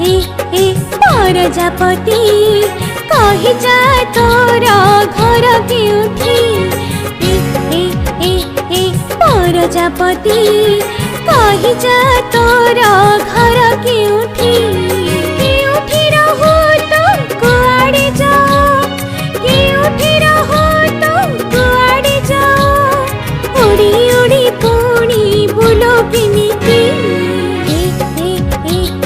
ए प्रजापति कही जा तोर घर केउठी ए प्रजापति कही जा तोर घर केउठी केउठी रहू तो कुआड़े जाओ केउठी रहू तो कुआड़े जाओ उड़ी उड़ी पुणी बुलो किमिति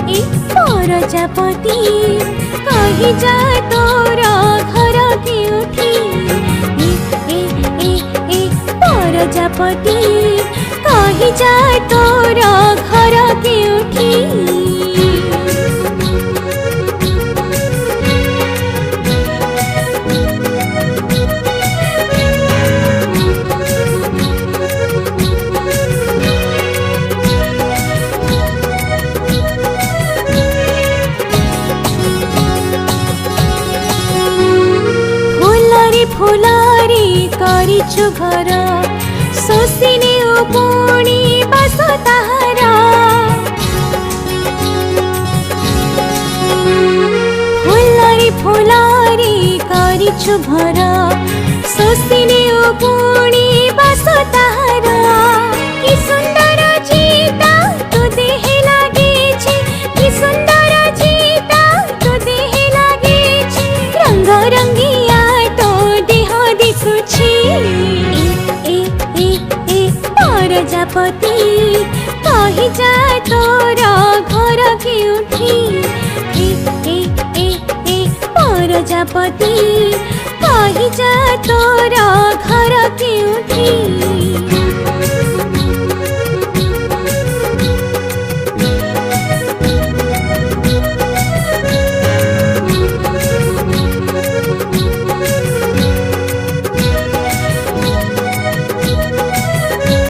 ए प्रजापति कही जा तोर घर केउठी ए प्रजापति कही जा तोर घर केउठी फुलारी करिछु घर सोसिने पुणी बस ताहारा फुलारी करिछु घर सोसिने पुणी बस ताहारा कि सुंदर जीता तो देह लागे छे कि सुंदर जीता तो देह लागे छे रंग रंगिया प्रजापति कही जा तोर घर केउठी प्रजापति कही जा तोर घर केउठी